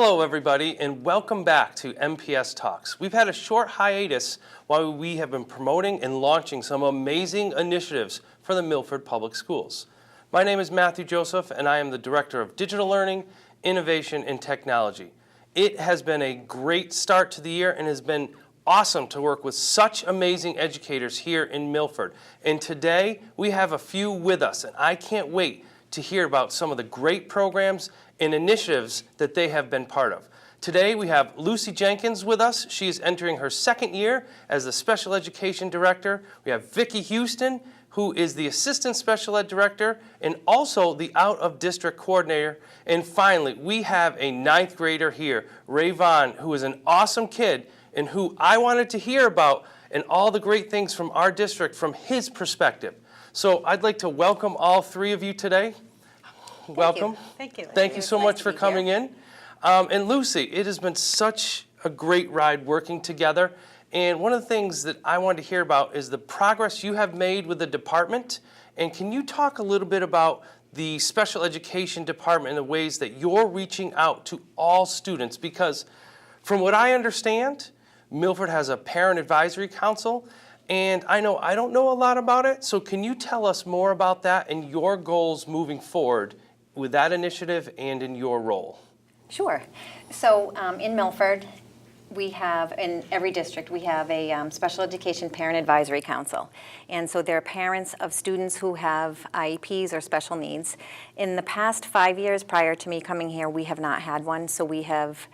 Hello everybody and welcome back to MPS Talks. We've had a short hiatus while we have been promoting and launching some amazing initiatives for the Milford Public Schools. My name is Matthew Joseph and I am the Director of Digital Learning, Innovation and Technology. It has been a great start to the year and has been awesome to work with such amazing educators here in Milford. And today we have a few with us and I can't wait to hear about some of the great programs and initiatives that they have been part of. Today we have Lucy Jenkins with us. She is entering her second year as the Special Education Director. We have Vicki Houston, who is the Assistant Special Ed Director and also the Out of District Coordinator. And finally, we have a ninth grader here, Ray Vaughn, who is an awesome kid and who I wanted to hear about and all the great things from our district from his perspective. So I'd like to welcome all three of you today. Welcome. Thank you. Thank you so much for coming in. And Lucy, it has been such a great ride working together. And one of the things that I wanted to hear about is the progress you have made with the department. And can you talk a little bit about the special education department and the ways that you're reaching out to all students? Because from what I understand, Milford has a parent advisory council. And I don't know a lot about it, so can you tell us more about that and your goals moving forward with that initiative and in your role? Sure. So in Milford, we have, in every district, we have a Special Education Parent Advisory Council. And so they're parents of students who have IEPs or special needs. In the past 5 years prior to me coming here, we have not had one, so we have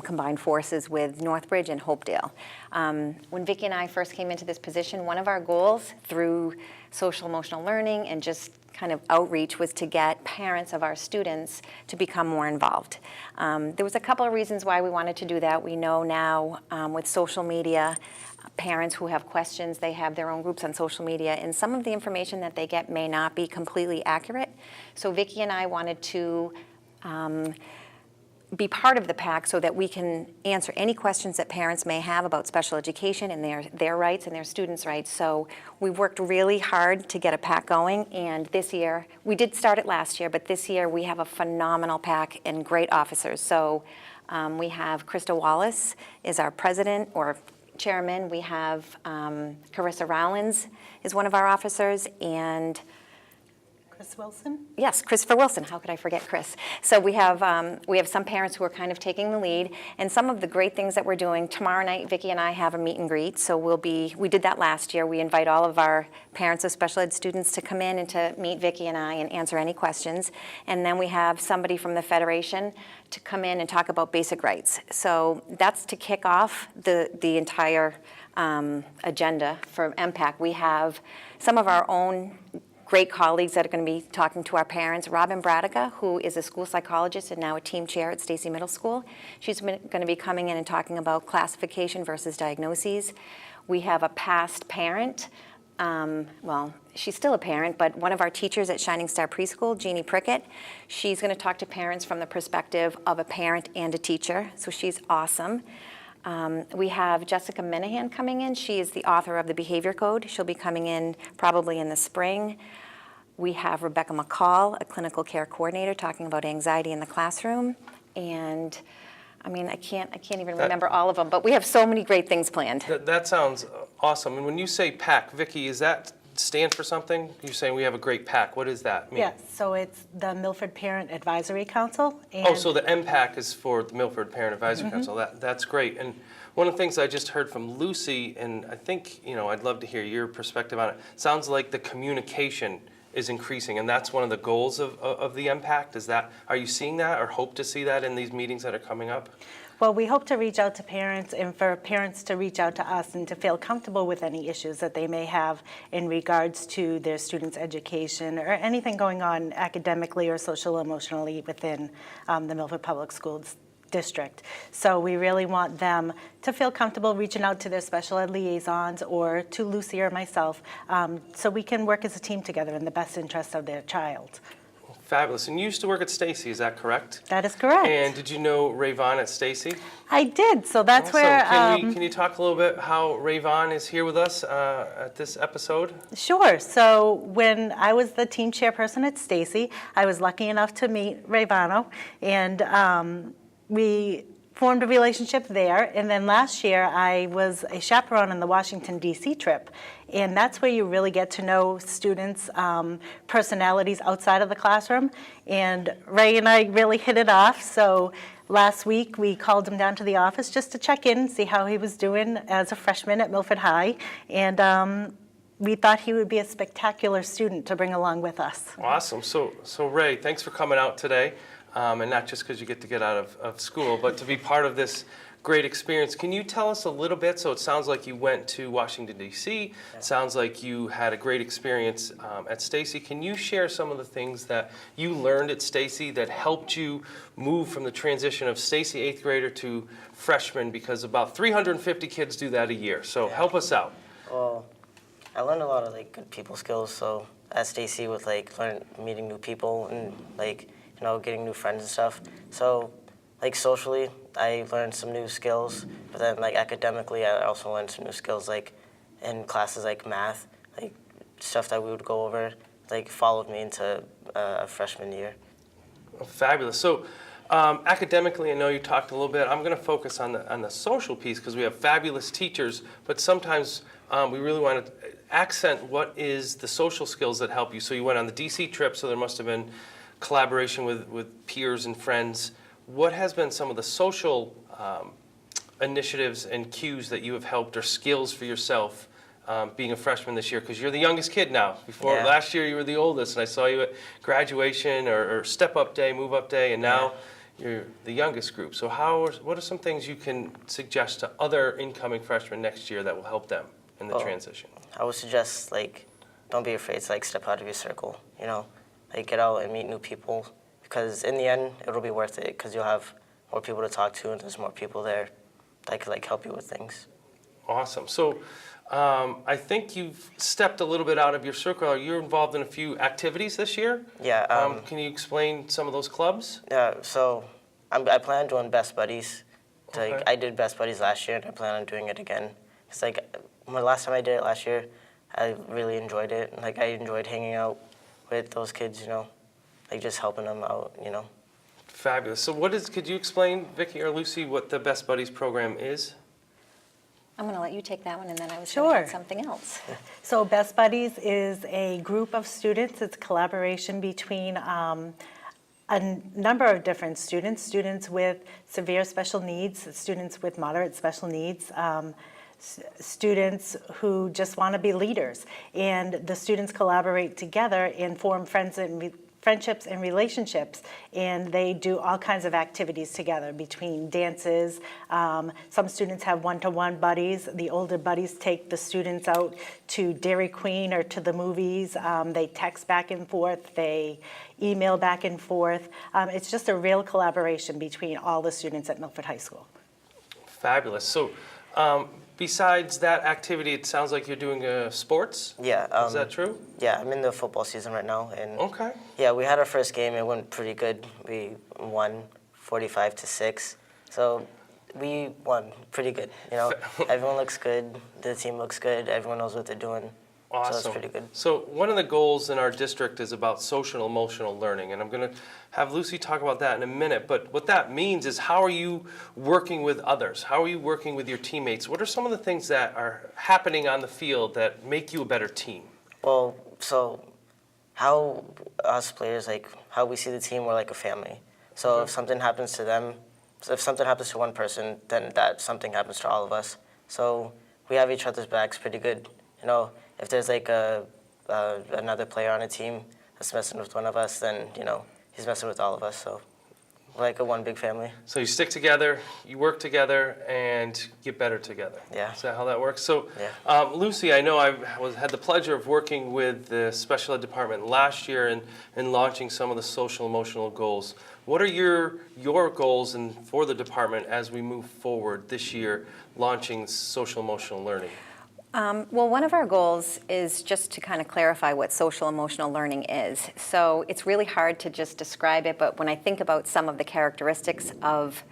combined forces with Northbridge and Hopedale. When Vicki and I first came into this position, one of our goals through social emotional learning and just kind of outreach was to get parents of our students to become more involved. There was a couple of reasons why we wanted to do that. We know now with social media, parents who have questions, they have their own groups on social media, and some of the information that they get may not be completely accurate. So Vicki and I wanted to be part of the PAC so that we can answer any questions that parents may have about special education and their rights and their students' rights. So we worked really hard to get a PAC going, and this year, we did start it last year, but this year we have a phenomenal PAC and great officers. So we have Krista Wallace is our president or chairman. We have Carissa Rowlands is one of our officers, and Chris Wilson? Yes, Christopher Wilson. How could I forget Chris? So we have some parents who are kind of taking the lead, and some of the great things that we're doing. Tomorrow night, Vicki and I have a meet and greet. So we did that last year. We invite all of our parents of special ed students to come in and to meet Vicki and I and answer any questions. And then we have somebody from the Federation to come in and talk about basic rights. So that's to kick off the entire agenda for MPAC. We have some of our own great colleagues that are going to be talking to our parents. Robin Bradica, who is a school psychologist and now a team chair at Stacy Middle School. She's going to be coming in and talking about classification versus diagnoses. We have a past parent. Well, she's still a parent, but one of our teachers at Shining Star Preschool, Jeannie Prickett, she's going to talk to parents from the perspective of a parent and a teacher. So she's awesome. We have Jessica Minahan coming in. She is the author of the Behavior Code. She'll be coming in probably in the spring. We have Rebecca McCall, a clinical care coordinator, talking about anxiety in the classroom. And I mean, I can't even remember all of them, but we have so many great things planned. That sounds awesome. And when you say PAC, Vicki, is that stand for something? You're saying we have a great PAC. What does that mean? Yes, so it's the Milford Parent Advisory Council. And oh, so the MPAC is for the Milford Parent Advisory Council. That's great. And one of the things I just heard from Lucy, and I think, I'd love to hear your perspective on it, sounds like the communication is increasing, and that's one of the goals of the MPAC. Are you seeing that or hope to see that in these meetings that are coming up? Well, we hope to reach out to parents and for parents to reach out to us and to feel comfortable with any issues that they may have in regards to their students' education or anything going on academically or social emotionally within the Milford Public Schools district. So we really want them to feel comfortable reaching out to their special ed liaisons or to Lucy or myself so we can work as a team together in the best interest of their child. Fabulous. And you used to work at Stacy, is that correct? That is correct. And did you know Ray Vaughn at Stacy? I did. So that's awesome. where... Can you talk a little bit how Ray Vaughn is here with us at this episode? Sure. So when I was the team chairperson at Stacy, I was lucky enough to meet Ray Vaughn, and we formed a relationship there. And then last year, I was a chaperone on the Washington, D.C. trip. And that's where you really get to know students' personalities outside of the classroom. And Ray and I really hit it off. So last week, we called him down to the office just to check in, see how he was doing as a freshman at Milford High. And we thought he would be a spectacular student to bring along with us. Awesome. So Ray, thanks for coming out today. And not just because you get out of school, but to be part of this great experience. Can you tell us a little bit? So it sounds like you went to Washington, D.C. It sounds like you had a great experience at Stacy. Can you share some of the things that you learned at Stacy that helped you move from the transition of Stacy 8th grader to freshman? Because about 350 kids do that a year. So help us out. Well, I learned a lot of good people skills. So at Stacy with meeting new people and getting new friends and stuff. So, socially, I learned some new skills, but then, academically, I also learned some new skills, in classes like math, stuff that we would go over, followed me into a freshman year. Oh, fabulous. So, academically, I know you talked a little bit. I'm going to focus on the social piece because we have fabulous teachers, but sometimes we really want to accent what is the social skills that help you. So you went on the DC trip, so there must have been collaboration with peers and friends. What has been some of the social initiatives and cues that you have helped or skills for yourself being a freshman this year? Because you're the youngest kid now. Before last year you were the oldest, and I saw you at graduation or step-up day, move-up day, and now you're the youngest group. So what are some things you can suggest to other incoming freshmen next year that will help them in the transition? I would suggest, don't be afraid to, step out of your circle, get out and meet new people, because in the end, it'll be worth it, because you'll have more people to talk to, and there's more people there that could, help you with things. Awesome. So I think you've stepped a little bit out of your circle. You're involved in a few activities this year? Yeah. Can you explain some of those clubs? Yeah, so I plan on doing Best Buddies. Okay. I did Best Buddies last year, and I plan on doing it again. It's the last time I did it last year, I really enjoyed it. I enjoyed hanging out with those kids, just helping them out, Fabulous. So could you explain, Vicki or Lucy, what the Best Buddies program is? I'm going to let you take that one, and then I was Sure. going to add something else. So Best Buddies is a group of students. It's a collaboration between a number of different students with severe special needs, students with moderate special needs, students who just want to be leaders. And the students collaborate together and form friendships and relationships, and they do all kinds of activities together between dances. Some students have one-to-one buddies. The older buddies take the students out to Dairy Queen or to the movies. They text back and forth. They email back and forth. It's just a real collaboration between all the students at Milford High School. Fabulous. So besides that activity, it sounds like you're doing sports? Yeah. Is that true? Yeah, I'm in the football season right now. And Okay. yeah, we had our first game. It went pretty good. We won 45-6. So we won pretty good. Everyone looks good. The team looks good. Everyone knows what they're doing. Awesome. So it's pretty good. So one of the goals in our district is about social emotional learning, and I'm going to have Lucy talk about that in a minute. But what that means is, how are you working with others? How are you working with your teammates? What are some of the things that are happening on the field that make you a better team? Well, so how us players, how we see the team, we're like a family. So if something happens to them, if something happens to one person, then something happens to all of us. So we have each other's backs pretty good. If there's another player on a team that's messing with one of us, then he's messing with all of us. So we're like a one big family. So you stick together, you work together, and get better together. Yeah. Is that how that works? So Yeah. Lucy, I know I had the pleasure of working with the special ed department last year in launching some of the social emotional goals. What are your goals for the department as we move forward this year, launching social emotional learning? Well, one of our goals is just to kind of clarify what social emotional learning is. So it's really hard to just describe it, but when I think about some of the characteristics of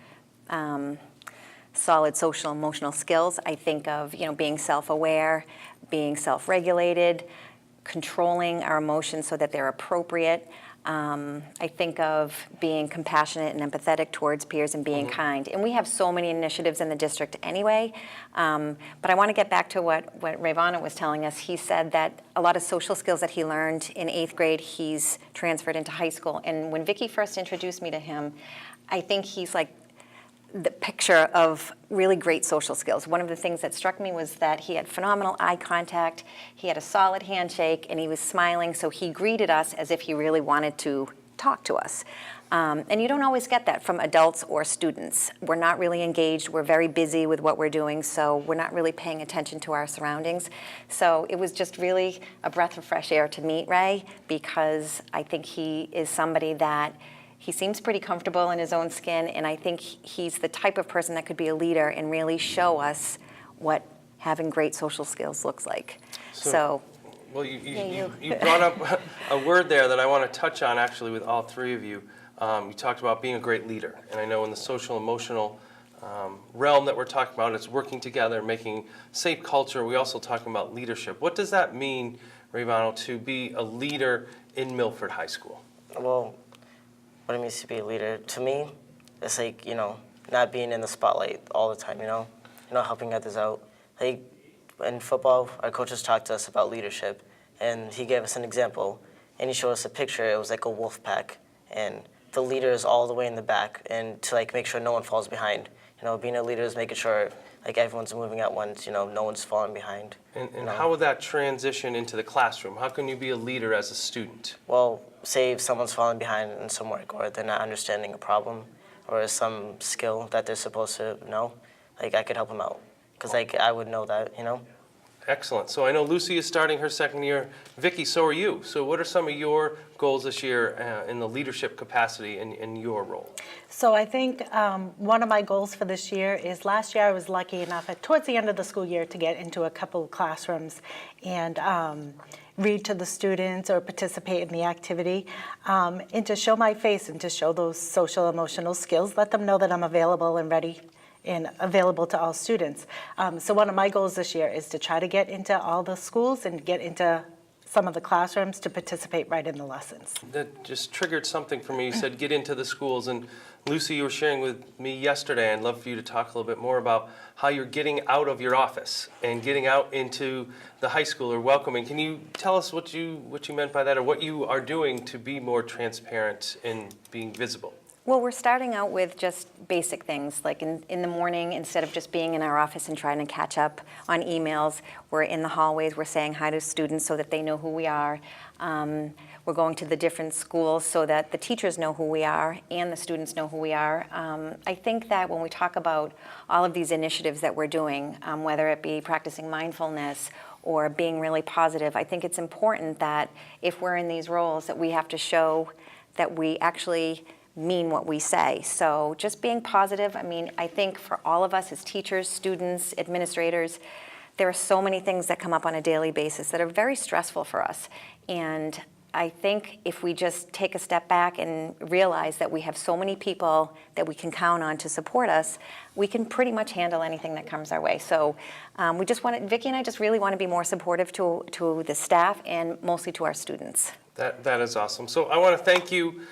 solid social emotional skills, I think of being self-aware, being self-regulated, controlling our emotions so that they're appropriate. I think of being compassionate and empathetic towards peers and being kind. And we have so many initiatives in the district anyway. But I want to get back to what Rayvana was telling us. He said that a lot of social skills that he learned in 8th grade, he's transferred into high school. And when Vicki first introduced me to him, I think he's like the picture of really great social skills. One of the things that struck me was that he had phenomenal eye contact, he had a solid handshake, and he was smiling, so he greeted us as if he really wanted to talk to us. And you don't always get that from adults or students. We're not really engaged, we're very busy with what we're doing, so we're not really paying attention to our surroundings. So it was just really a breath of fresh air to meet Ray, because I think he is somebody that he seems pretty comfortable in his own skin, and I think he's the type of person that could be a leader and really show us what having great social skills looks like. Well, you brought up a word there that I want to touch on actually with all three of you. You talked about being a great leader, and I know in the social emotional realm that we're talking about, it's working together, making safe culture. We also talking about leadership. What does that mean, Rayvana, to be a leader in Milford High School? Well, what it means to be a leader, to me, it's like, not being in the spotlight all the time, helping others out. Like, in football, our coaches talked to us about leadership, and he gave us an example, and he showed us a picture. It was like a wolf pack, and the leader is all the way in the back, and to make sure no one falls behind. Being a leader is making sure everyone's moving at once, no one's falling behind. And how would that transition into the classroom? How can you be a leader as a student? Well, say if someone's falling behind in some work, or they're not understanding a problem, or some skill that they're supposed to know, I could help them out, because I would know that, Excellent. So I know Lucy is starting her second year. Vicki, so are you. So what are some of your goals this year in the leadership capacity in your role? So I think one of my goals for this year is, last year I was lucky enough towards the end of the school year to get into a couple of classrooms and read to the students or participate in the activity, and to show my face and to show those social emotional skills, let them know that I'm available and ready and available to all students. So one of my goals this year is to try to get into all the schools and get into some of the classrooms to participate right in the lessons. That just triggered something for me. You said get into the schools, and Lucy, you were sharing with me yesterday, I'd love for you to talk a little bit more about how you're getting out of your office and getting out into the high school or welcoming. Can you tell us what you meant by that, or what you are doing to be more transparent in being visible? Well, we're starting out with just basic things, like in the morning, instead of just being in our office and trying to catch up on emails, we're in the hallways, we're saying hi to students so that they know who we are. We're going to the different schools so that the teachers know who we are and the students know who we are. I think that when we talk about all of these initiatives that we're doing, whether it be practicing mindfulness or being really positive, I think it's important that if we're in these roles that we have to show that we actually mean what we say. So just being positive, I think for all of us as teachers, students, administrators, there are so many things that come up on a daily basis that are very stressful for us. And I think if we just take a step back and realize that we have so many people that we can count on to support us, we can pretty much handle anything that comes our way. So Vicki and I just really want to be more supportive to the staff and mostly to our students. That is awesome. So I want to thank you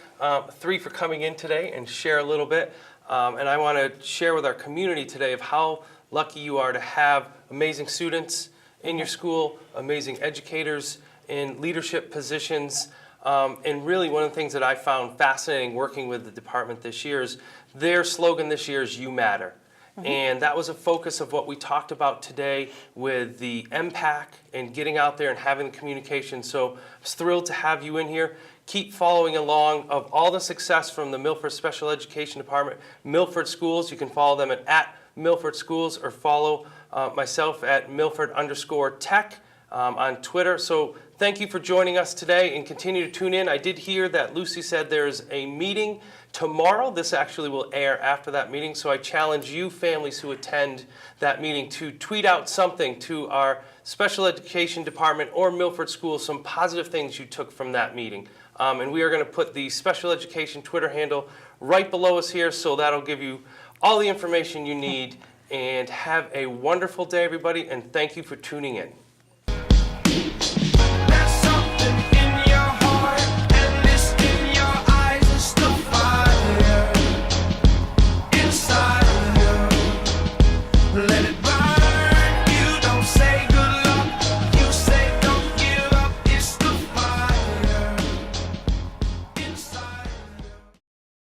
three for coming in today and share a little bit. And I want to share with our community today of how lucky you are to have amazing students in your school, amazing educators in leadership positions. And really one of the things that I found fascinating working with the department this year is their slogan this year is "You Matter." And that was a focus of what we talked about today with the MPAC and getting out there and having the communication. So I was thrilled to have you in here. Keep following along of all the success from the Milford Special Education Department, Milford Schools. You can follow them at Milford Schools, or follow myself at Milford_Tech on Twitter. So thank you for joining us today, and continue to tune in. I did hear that Lucy said there's a meeting tomorrow. This actually will air after that meeting, so I challenge you families who attend that meeting to tweet out something to our special education department or Milford Schools, some positive things you took from that meeting. And we are going to put the special education Twitter handle right below us here, so that'll give you all the information you need. And have a wonderful day, everybody, and thank you for tuning in.